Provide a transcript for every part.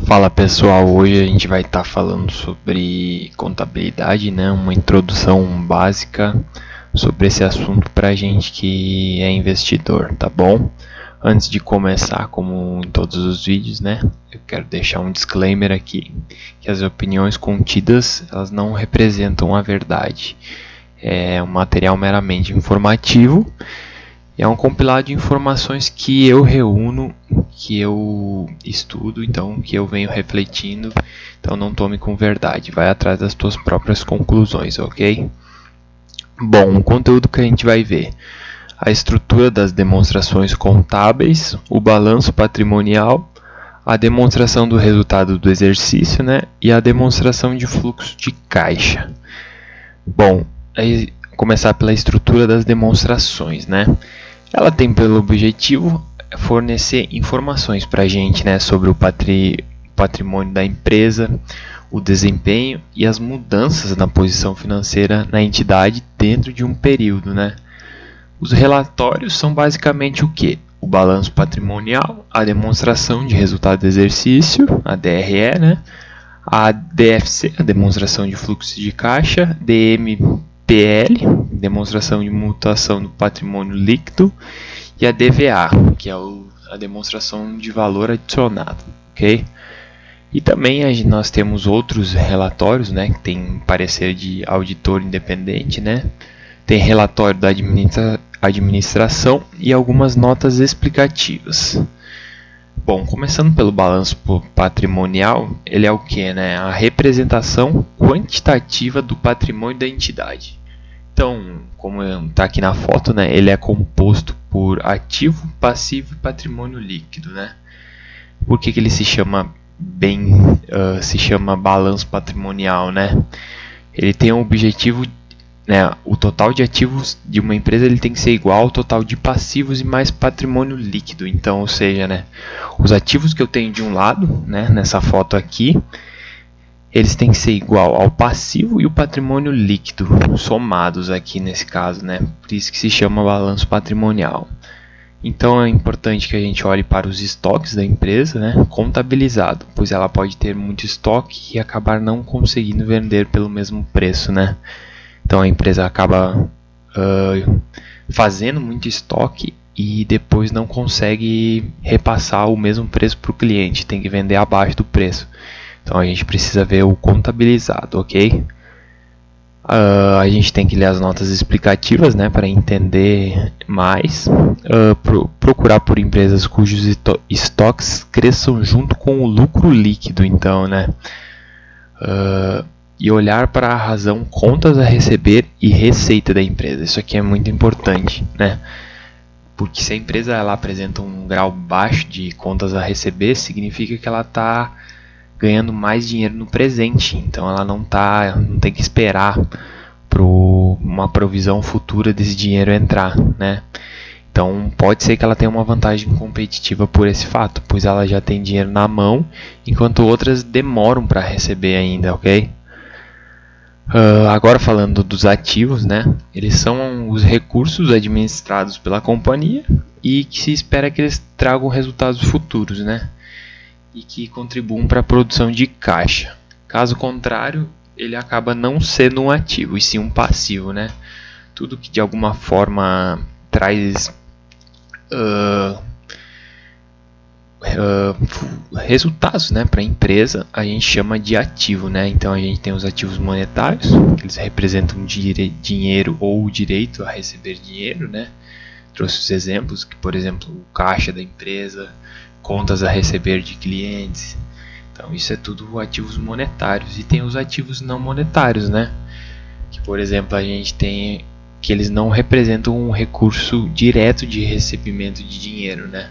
Fala pessoal, hoje a gente vai estar falando sobre contabilidade, né? Uma introdução básica sobre esse assunto para a gente que é investidor, tá bom? Antes de começar, como em todos os vídeos, né? Eu quero deixar um disclaimer aqui, que as opiniões contidas elas não representam a verdade. É um material meramente informativo. É um compilado de informações que eu reúno, que eu estudo, então que eu venho refletindo. Então não tome com verdade, vai atrás das tuas próprias conclusões, ok? Bom, o conteúdo que a gente vai ver: a estrutura das demonstrações contábeis, o balanço patrimonial, a demonstração do resultado do exercício, né? E a demonstração de fluxo de caixa. Bom, aí começar pela estrutura das demonstrações, né? Ela tem pelo objetivo fornecer informações para a gente, né, sobre o patrimônio da empresa, o desempenho e as mudanças na posição financeira na entidade dentro de um período, né? Os relatórios são basicamente o que? O balanço patrimonial, a demonstração de resultado do exercício, a DRE, né? A DFC, a demonstração de fluxo de caixa, DMPL, demonstração de mutação do patrimônio líquido, e a DVA, que é a demonstração de valor adicionado, ok? E também nós temos outros relatórios, né, que tem parecer de auditor independente, né? Tem relatório da administração e algumas notas explicativas. Bom, começando pelo balanço patrimonial, ele é o que, né? A representação quantitativa do patrimônio da entidade. Então, como está aqui na foto, né, ele é composto por ativo, passivo e patrimônio líquido, né? Por que ele se chama se chama balanço patrimonial, né? Ele tem o objetivo, né, o total de ativos de uma empresa ele tem que ser igual ao total de passivos e mais patrimônio líquido. Então, ou seja, né, os ativos que eu tenho de um lado, né, nessa foto aqui, eles têm que ser igual ao passivo e o patrimônio líquido somados aqui nesse caso, né? Por isso que se chama balanço patrimonial. Então é importante que a gente olhe para os estoques da empresa, né, contabilizado, pois ela pode ter muito estoque e acabar não conseguindo vender pelo mesmo preço, né? Então a empresa acaba fazendo muito estoque e depois não consegue repassar o mesmo preço para o cliente, tem que vender abaixo do preço. Então a gente precisa ver o contabilizado, ok? A gente tem que ler as notas explicativas, né, para entender mais. Procurar por empresas cujos estoques cresçam junto com o lucro líquido, então, né? E olhar para a razão contas a receber e receita da empresa. Isso aqui é muito importante, né? Porque se a empresa ela apresenta um grau baixo de contas a receber, significa que ela está ganhando mais dinheiro no presente, então ela não tem que esperar para uma provisão futura desse dinheiro entrar, né? Então pode ser que ela tenha uma vantagem competitiva por esse fato, pois ela já tem dinheiro na mão, enquanto outras demoram para receber ainda, ok? Agora falando dos ativos, né? Eles são os recursos administrados pela companhia e que se espera que eles tragam resultados futuros, né? E que contribuam para a produção de caixa. Caso contrário, ele acaba não sendo um ativo, e sim um passivo, né? Tudo que de alguma forma traz resultados, né, para a empresa, a gente chama de ativo, né? Então a gente tem os ativos monetários, que eles representam dinheiro ou o direito a receber dinheiro, né? Trouxe os exemplos, que por exemplo o caixa da empresa, contas a receber de clientes. Então isso é tudo ativos monetários. E tem os ativos não monetários, né? Que por exemplo a gente tem que eles não representam um recurso direto de recebimento de dinheiro, né?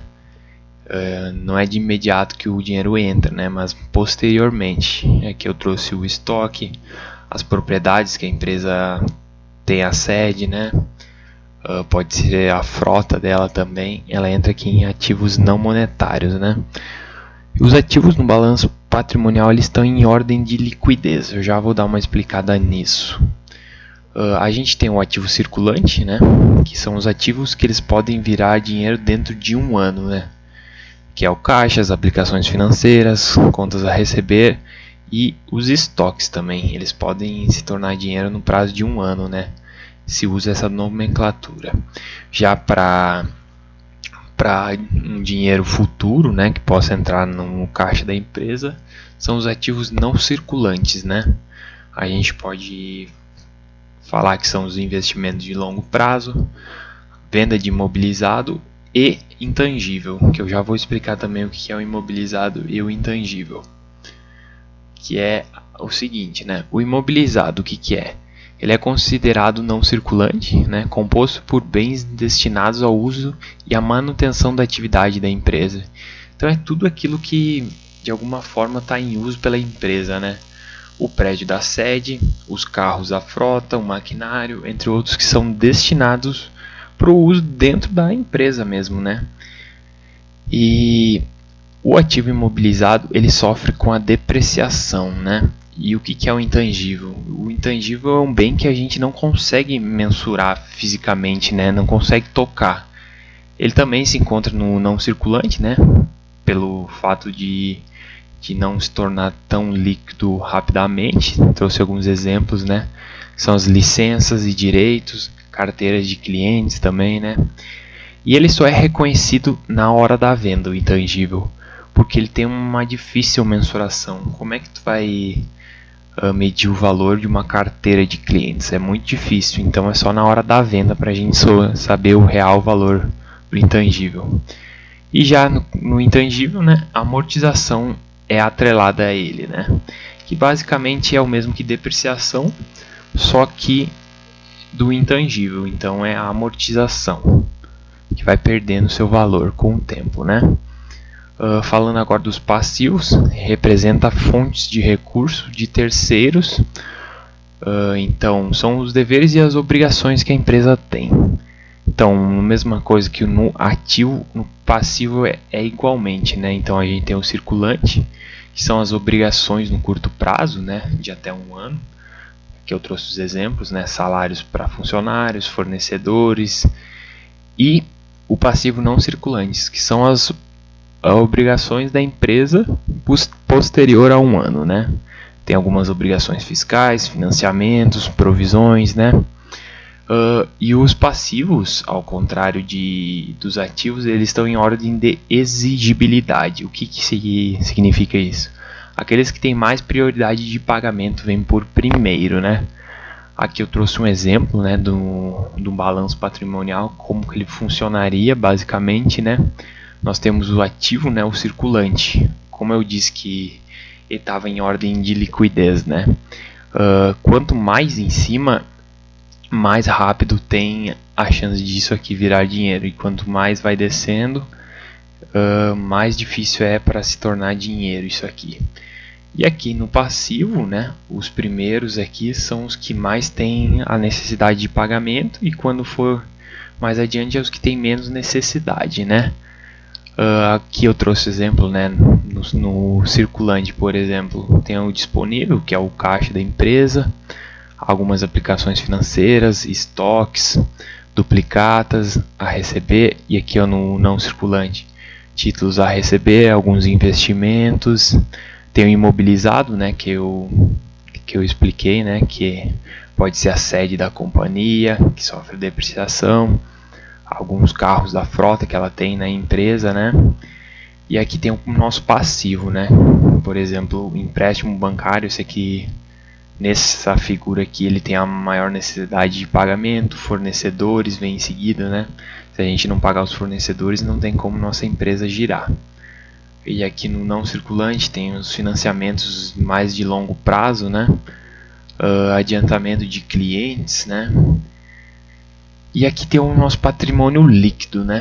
Não é de imediato que o dinheiro entra, né? Mas posteriormente. Aqui eu trouxe o estoque, as propriedades que a empresa tem a sede, né? Pode ser a frota dela também, ela entra aqui em ativos não monetários, né? E os ativos no balanço patrimonial eles estão em ordem de liquidez, eu já vou dar uma explicada nisso. A gente tem o ativo circulante, né? Que são os ativos que eles podem virar dinheiro dentro de um ano, né? que é o caixa, as aplicações financeiras, contas a receber e os estoques também. Eles podem se tornar dinheiro no prazo de 1 ano, né? Se usa essa nomenclatura. Já para um dinheiro futuro, né, que possa entrar no caixa da empresa, são os ativos não circulantes, né? A gente pode falar que são os investimentos de longo prazo, venda de imobilizado e intangível, que eu já vou explicar também o que é o imobilizado e o intangível. Que é o seguinte, né? O imobilizado, o que é? Ele é considerado não circulante, né? Composto por bens destinados ao uso e à manutenção da atividade da empresa. Então é tudo aquilo que de alguma forma está em uso pela empresa, né? O prédio da sede, os carros da frota, o maquinário, entre outros que são destinados para o uso dentro da empresa mesmo, né? E o ativo imobilizado ele sofre com a depreciação, né? E o que é o intangível? O intangível é um bem que a gente não consegue mensurar fisicamente, né? Não consegue tocar. Ele também se encontra no não circulante, né? Pelo fato de não se tornar tão líquido rapidamente. Trouxe alguns exemplos, né? São as licenças e direitos, carteiras de clientes também, né? E ele só é reconhecido na hora da venda, o intangível, porque ele tem uma difícil mensuração. Como é que tu vai medir o valor de uma carteira de clientes? É muito difícil, então é só na hora da venda para a gente saber o real valor do intangível. E já no intangível, né, a amortização é atrelada a ele, né, que basicamente é o mesmo que depreciação, só que do intangível. Então é a amortização que vai perdendo seu valor com o tempo, né? Falando agora dos passivos, representa fontes de recurso de terceiros. Então são os deveres e as obrigações que a empresa tem. Então, a mesma coisa que no ativo, no passivo é igualmente, né? Então a gente tem o circulante, que são as obrigações no curto prazo, né? De até 1 ano. Aqui eu trouxe os exemplos, né? Salários para funcionários, fornecedores. E o passivo não circulantes, que são as obrigações da empresa posterior a 1 ano, né? Tem algumas obrigações fiscais, financiamentos, provisões, né? E os passivos, ao contrário dos ativos, eles estão em ordem de exigibilidade. O que significa isso? Aqueles que têm mais prioridade de pagamento vêm por primeiro, né? Aqui eu trouxe um exemplo, né, do balanço patrimonial, como que ele funcionaria basicamente, né? Nós temos o ativo, né, o circulante. Como eu disse que ele estava em ordem de liquidez, né? Quanto mais em cima, mais rápido tem a chance disso aqui virar dinheiro. E quanto mais vai descendo, mais difícil é para se tornar dinheiro isso aqui. E aqui no passivo, né, os primeiros aqui são os que mais têm a necessidade de pagamento, e quando for mais adiante é os que têm menos necessidade, né? Aqui eu trouxe exemplo, né, no circulante, por exemplo, tem o disponível, que é o caixa da empresa, algumas aplicações financeiras, estoques, duplicatas a receber, e aqui no não circulante, títulos a receber, alguns investimentos. Tem o imobilizado, né, que eu expliquei, né, que pode ser a sede da companhia, que sofre depreciação, alguns carros da frota que ela tem na empresa, né. E aqui tem o nosso passivo, né, por exemplo, o empréstimo bancário. Esse aqui, nessa figura aqui, ele tem a maior necessidade de pagamento, fornecedores vem em seguida, né. Se a gente não pagar os fornecedores, não tem como nossa empresa girar. E aqui no não circulante tem os financiamentos mais de longo prazo, né? Adiantamento de clientes, né? E aqui tem o nosso patrimônio líquido, né?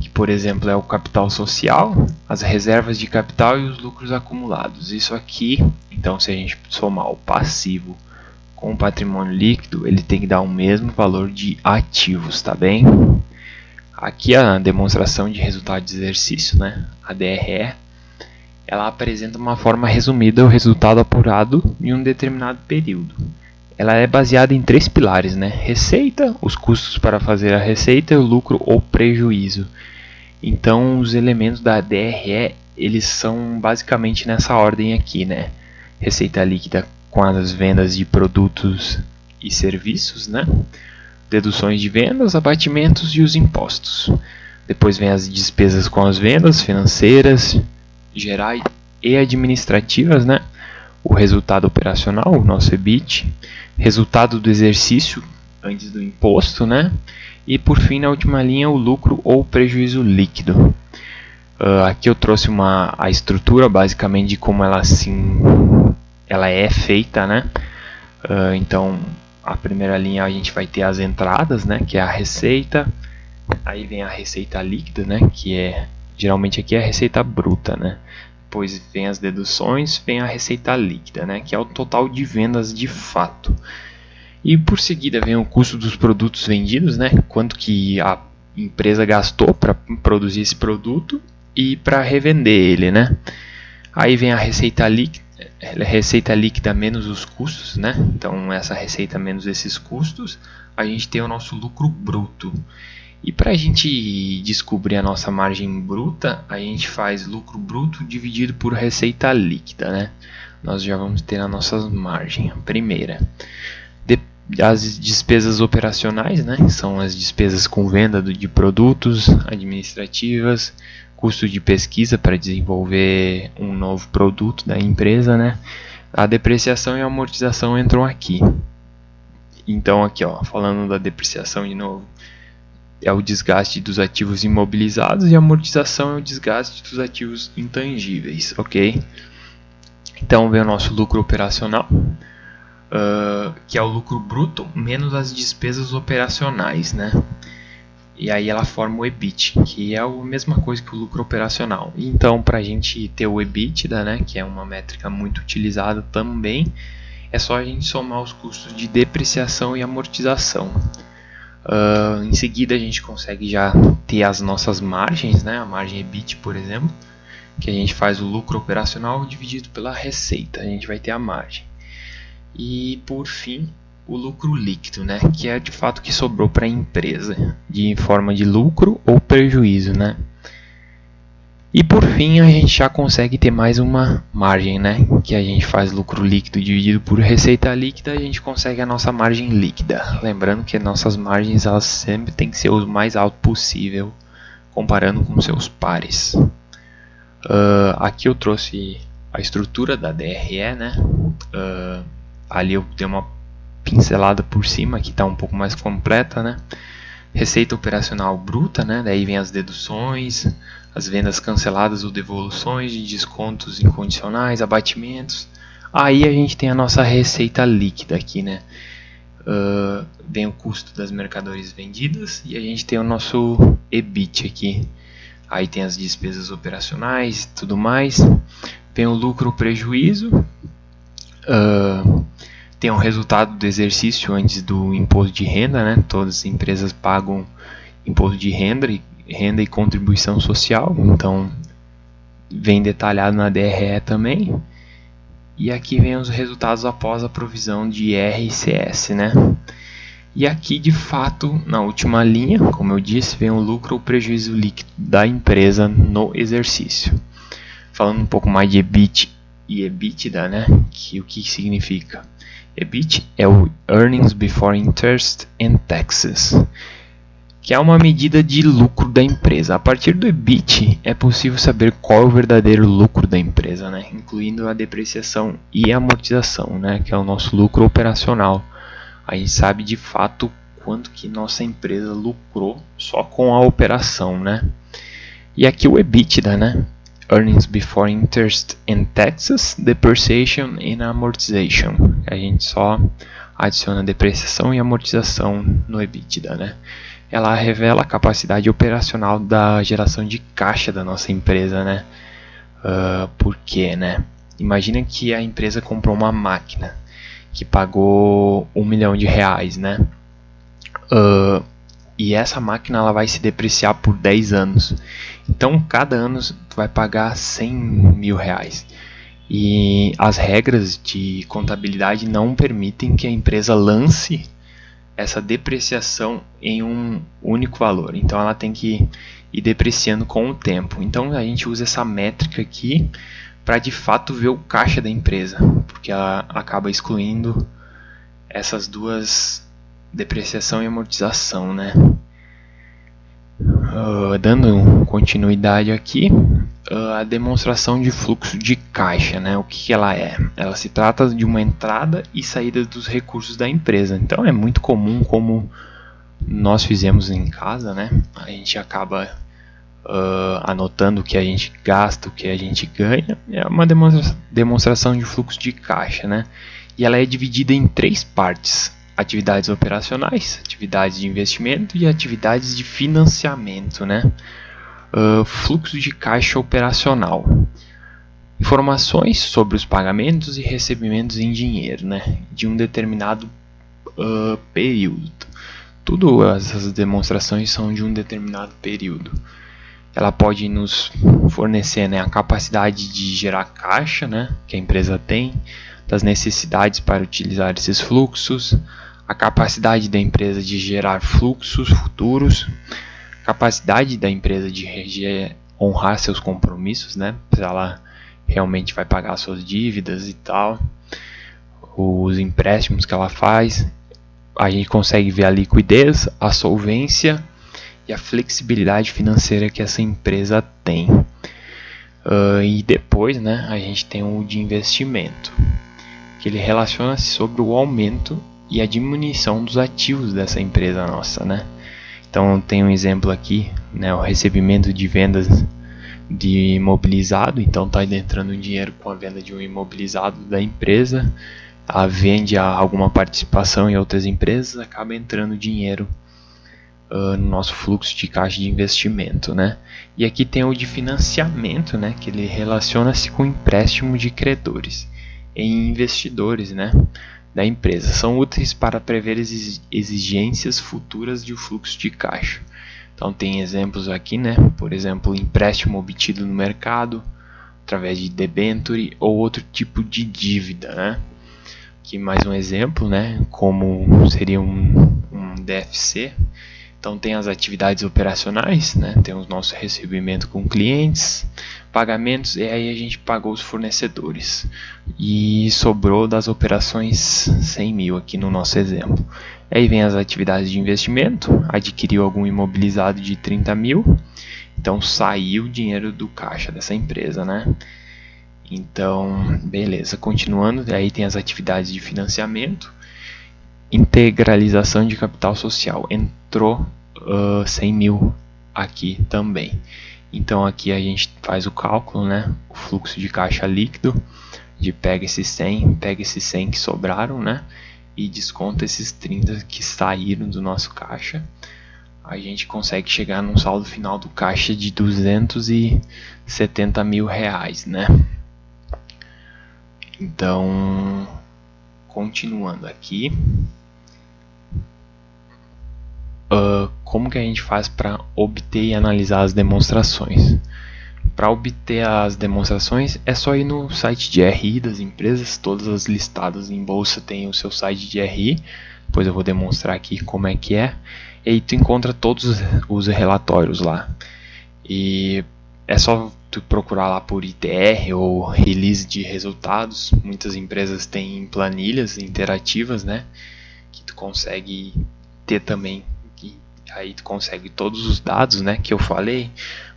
Que, por exemplo, é o capital social, as reservas de capital e os lucros acumulados. Isso aqui, então, se a gente somar o passivo com o patrimônio líquido, ele tem que dar o mesmo valor de ativos, tá bem? Aqui a demonstração de resultado de exercício, né? A DRE. Ela apresenta uma forma resumida o resultado apurado em um determinado período. Ela é baseada em 3 pilares, né? Receita, os custos para fazer a receita, e o lucro ou prejuízo. Então os elementos da DRE eles são basicamente nessa ordem aqui, né? Receita líquida com as vendas de produtos e serviços, né? Deduções de vendas, abatimentos e os impostos. Depois vem as despesas com as vendas financeiras, gerais e administrativas, né? O resultado operacional, o nosso EBIT, resultado do exercício antes do imposto, né? E por fim, na última linha, o lucro ou prejuízo líquido. Aqui eu trouxe a estrutura basicamente de como ela é feita, né? Então, a primeira linha a gente vai ter as entradas, né? Que é a receita. Aí vem a receita líquida, né? Que geralmente aqui é a receita bruta, né? Depois vem as deduções, vem a receita líquida, né? Que é o total de vendas de fato. E por seguida vem o custo dos produtos vendidos, né? Quanto que a empresa gastou para produzir esse produto e para revender ele, né? Aí vem a receita líquida menos os custos, né? Então essa receita menos esses custos, a gente tem o nosso lucro bruto. E para a gente descobrir a nossa margem bruta, a gente faz lucro bruto dividido por receita líquida, né? Nós já vamos ter a nossa margem, a primeira. As despesas operacionais, né? São as despesas com venda de produtos, administrativas, custo de pesquisa para desenvolver um novo produto da empresa, né? A depreciação e a amortização entram aqui. Então aqui, ó, falando da depreciação de novo, é o desgaste dos ativos imobilizados e a amortização é o desgaste dos ativos intangíveis, ok? Então vem o nosso lucro operacional, que é o lucro bruto menos as despesas operacionais, né? E aí ela forma o EBIT, que é a mesma coisa que o lucro operacional. Então, para a gente ter o EBITDA, né, que é uma métrica muito utilizada também, é só a gente somar os custos de depreciação e amortização. Em seguida, a gente consegue já ter as nossas margens, né, a margem EBIT, por exemplo, que a gente faz o lucro operacional dividido pela receita, a gente vai ter a margem. E por fim, o lucro líquido, né, que é de fato que sobrou para a empresa, de forma de lucro ou prejuízo, né. E por fim, a gente já consegue ter mais uma margem, né, que a gente faz lucro líquido dividido por receita líquida, a gente consegue a nossa margem líquida. Lembrando que nossas margens elas sempre têm que ser o mais alto possível, comparando com seus pares. Aqui eu trouxe a estrutura da DRE, né. Ali eu dei uma pincelada por cima, que está um pouco mais completa, né? Receita operacional bruta, né? Daí vem as deduções, as vendas canceladas ou devoluções de descontos incondicionais, abatimentos. Aí a gente tem a nossa receita líquida aqui, né? Vem o custo das mercadorias vendidas e a gente tem o nosso EBIT aqui. Aí tem as despesas operacionais e tudo mais. Vem o lucro ou prejuízo. Tem o resultado do exercício antes do imposto de renda, né? Todas as empresas pagam imposto de renda e contribuição social, então vem detalhado na DRE também. E aqui vem os resultados após a provisão de IR e CS, né? E aqui, de fato, na última linha, como eu disse, vem o lucro ou prejuízo líquido da empresa no exercício. Falando um pouco mais de EBIT e EBITDA, né? O que significa? EBIT é o Earnings Before Interest and Taxes, que é uma medida de lucro da empresa. A partir do EBIT é possível saber qual é o verdadeiro lucro da empresa, né? Incluindo a depreciação e a amortização, né? Que é o nosso lucro operacional. A gente sabe de fato quanto que nossa empresa lucrou só com a operação, né? E aqui o EBITDA, né? Earnings Before Interest and Taxes, Depreciation and Amortization. A gente só adiciona depreciação e amortização no EBITDA, né? Ela revela a capacidade operacional da geração de caixa da nossa empresa, né? Por quê, né? Imagina que a empresa comprou uma máquina que pagou R$1 milhão, né? E essa máquina ela vai se depreciar por 10 anos. Então, cada ano vai pagar R$100 mil. E as regras de contabilidade não permitem que a empresa lance essa depreciação em um único valor. Então, ela tem que e depreciando com o tempo. Então a gente usa essa métrica aqui para de fato ver o caixa da empresa, porque ela acaba excluindo essas duas, depreciação e amortização, né? Dando continuidade aqui, a demonstração de fluxo de caixa, né? O que ela é? Ela se trata de uma entrada e saída dos recursos da empresa. Então é muito comum, como nós fizemos em casa, né? A gente acaba anotando o que a gente gasta, o que a gente ganha. É uma demonstração de fluxo de caixa, né? E ela é dividida em 3 partes: atividades operacionais, atividades de investimento e atividades de financiamento, né? Fluxo de caixa operacional: informações sobre os pagamentos e recebimentos em dinheiro, né? De um determinado período. Todas essas demonstrações são de um determinado período. Ela pode nos fornecer, né, a capacidade de gerar caixa, né, que a empresa tem, das necessidades para utilizar esses fluxos, a capacidade da empresa de gerar fluxos futuros, capacidade da empresa de honrar seus compromissos, né, se ela realmente vai pagar suas dívidas e tal, os empréstimos que ela faz. A gente consegue ver a liquidez, a solvência e a flexibilidade financeira que essa empresa tem. E depois, né, a gente tem o de investimento, que ele relaciona-se sobre o aumento e a diminuição dos ativos dessa empresa nossa, né? Então tem um exemplo aqui, né, o recebimento de vendas de imobilizado. Então está entrando dinheiro com a venda de um imobilizado da empresa. Ela vende alguma participação em outras empresas, acaba entrando dinheiro no nosso fluxo de caixa de investimento, né? E aqui tem o de financiamento, né, que ele relaciona-se com empréstimo de credores em investidores, né, da empresa. São úteis para prever exigências futuras de fluxo de caixa. Então tem exemplos aqui, né? Por exemplo, empréstimo obtido no mercado através de debenture ou outro tipo de dívida, né? Aqui mais um exemplo, né? Como seria um DFC. Então tem as atividades operacionais, né? Tem o nosso recebimento com clientes, pagamentos, e aí a gente pagou os fornecedores. E sobrou das operações 100 mil aqui no nosso exemplo. Aí vem as atividades de investimento, adquiriu algum imobilizado de 30 mil, então saiu o dinheiro do caixa dessa empresa, né? Então, beleza, continuando, aí tem as atividades de financiamento. Integralização de capital social, entrou 100 mil aqui também. Então aqui a gente faz o cálculo, né? O fluxo de caixa líquido, de pega esses 100 que sobraram, né? E desconta esses 30 que saíram do nosso caixa. A gente consegue chegar num saldo final do caixa de 270 mil reais, né? Então, continuando aqui, como que a gente faz para obter e analisar as demonstrações? Para obter as demonstrações é só ir no site de RI das empresas. Todas as listadas em bolsa têm o seu site de RI. Depois eu vou demonstrar aqui como é que é. E aí tu encontra todos os relatórios lá. E é só tu procurar lá por ITR ou release de resultados. Muitas empresas têm planilhas interativas, né, que tu consegue ter também. Aí tu consegue todos os dados, né, que eu falei: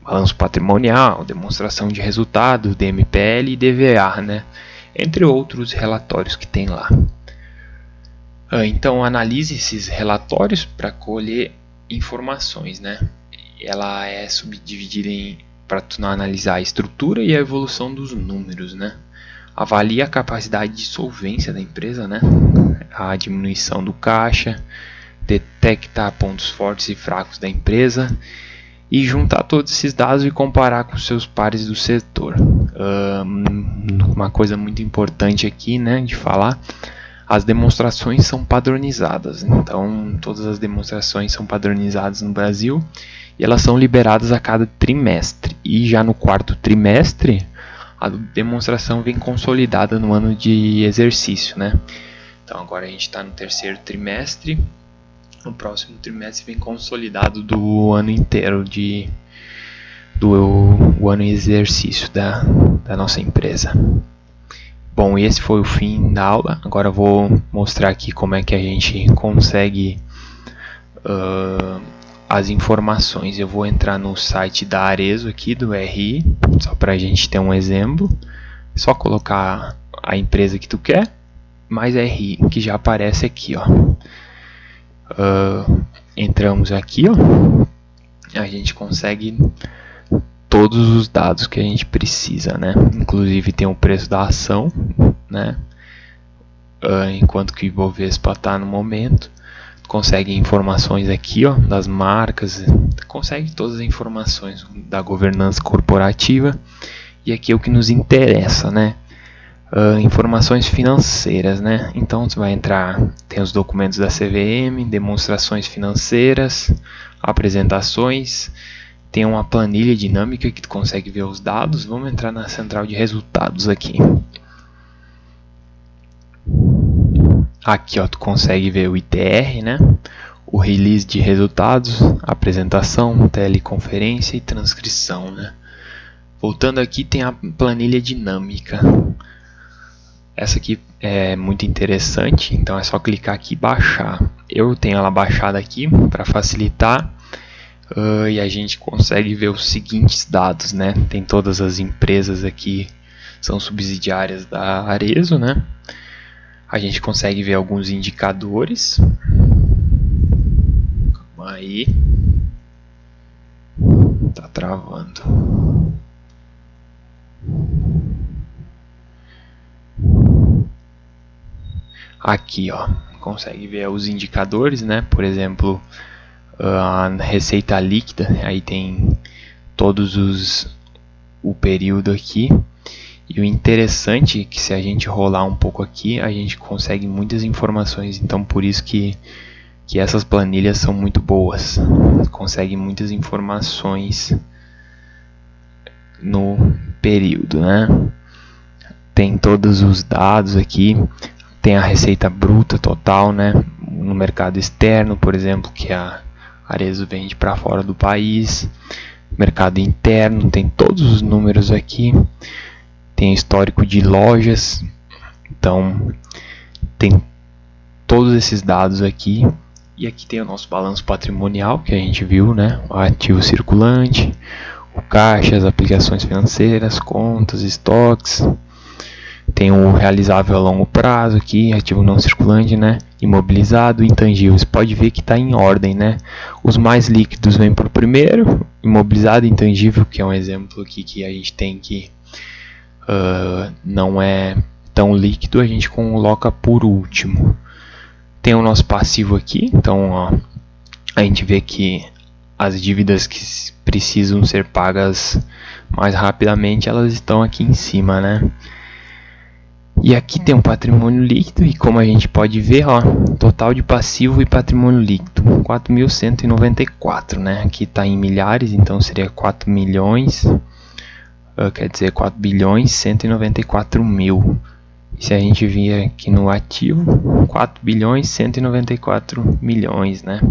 balanço patrimonial, demonstração de resultado, DMPL e DVA, né, entre outros relatórios que tem lá. Então analise esses relatórios para colher informações, né. Ela é subdividida para tu analisar a estrutura e a evolução dos números, né. Avalie a capacidade de solvência da empresa, né, a diminuição do caixa, detectar pontos fortes e fracos da empresa e juntar todos esses dados e comparar com seus pares do setor. Uma coisa muito importante aqui, né, de falar: as demonstrações são padronizadas. Então todas as demonstrações são padronizadas no Brasil e elas são liberadas a cada trimestre. E já no quarto trimestre a demonstração vem consolidada no ano de exercício, né? Então agora a gente está no terceiro trimestre. No próximo trimestre vem consolidado do ano inteiro de do ano em exercício da nossa empresa. Bom, esse foi o fim da aula. Agora eu vou mostrar aqui como é que a gente consegue as informações. Eu vou entrar no site da Arezzo aqui, do RI, só para a gente ter um exemplo. É só colocar a empresa que tu quer, mais RI, que já aparece aqui, ó. Entramos aqui, ó. A gente consegue todos os dados que a gente precisa, né? Inclusive tem o preço da ação, né? Enquanto que o Ibovespa está no momento. Consegue informações aqui, ó, das marcas, consegue todas as informações da governança corporativa. E aqui é o que nos interessa, né? Informações financeiras, né? Então você vai entrar, tem os documentos da CVM, demonstrações financeiras, apresentações, tem uma planilha dinâmica que tu consegue ver os dados. Vamos entrar na central de resultados aqui. Aqui, ó, tu consegue ver o ITR, né? O release de resultados, apresentação, teleconferência e transcrição, né? Voltando aqui, tem a planilha dinâmica. Essa aqui é muito interessante, então é só clicar aqui e baixar. Eu tenho ela baixada aqui para facilitar. E a gente consegue ver os seguintes dados, né? Tem todas as empresas aqui, são subsidiárias da Arezzo, né? A gente consegue ver alguns indicadores. Calma aí. Tá travando. Aqui, ó, consegue ver os indicadores, né? Por exemplo, a receita líquida, aí tem o período aqui. E o interessante é que se a gente rolar um pouco aqui, a gente consegue muitas informações. Então por isso que essas planilhas são muito boas. Consegue muitas informações no período, né? Tem todos os dados aqui. Tem a receita bruta total, né? No mercado externo, por exemplo, que a Arezzo vende para fora do país. Mercado interno, tem todos os números aqui. Tem histórico de lojas. Então, tem todos esses dados aqui. E aqui tem o nosso balanço patrimonial, que a gente viu, né? O ativo circulante, o caixa, as aplicações financeiras, contas, estoques. Tem o realizável a longo prazo aqui, ativo não circulante, né? Imobilizado, intangível. Você pode ver que está em ordem, né? Os mais líquidos vêm por primeiro, imobilizado e intangível, que é um exemplo aqui que a gente tem que não é tão líquido, a gente coloca por último. Tem o nosso passivo aqui, então ó, a gente vê que as dívidas que precisam ser pagas mais rapidamente, elas estão aqui em cima, né? E aqui tem um patrimônio líquido e como a gente pode ver, ó, total de passivo e patrimônio líquido, 4.194, né? Aqui está em milhares, então seria 4 milhões, quer dizer 4 bilhões 194 mil. E se a gente vir aqui no ativo, 4 bilhões 194 milhões, né?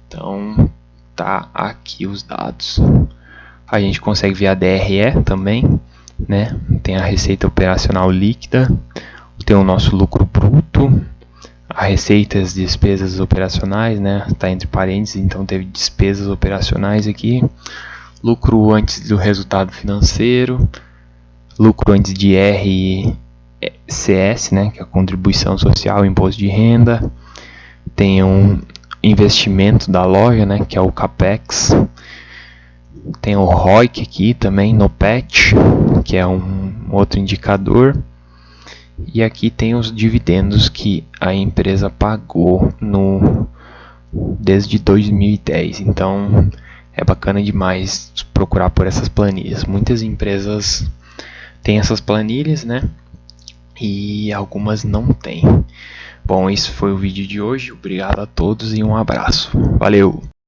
Então, tá aqui os dados. A gente consegue ver a DRE também, né? Tem a receita operacional líquida, tem o nosso lucro bruto, a receita e as despesas operacionais, né? Tá entre parênteses, então teve despesas operacionais aqui, lucro antes do resultado financeiro, lucro antes de RCS, né? Que é a contribuição social, imposto de renda, tem um investimento da loja, né? Que é o CAPEX. Tem o ROIC aqui também, no PET, que é um outro indicador. E aqui tem os dividendos que a empresa pagou desde 2010. Então é bacana demais procurar por essas planilhas. Muitas empresas têm essas planilhas, né? E algumas não têm. Bom, esse foi o vídeo de hoje. Obrigado a todos e um abraço. Valeu!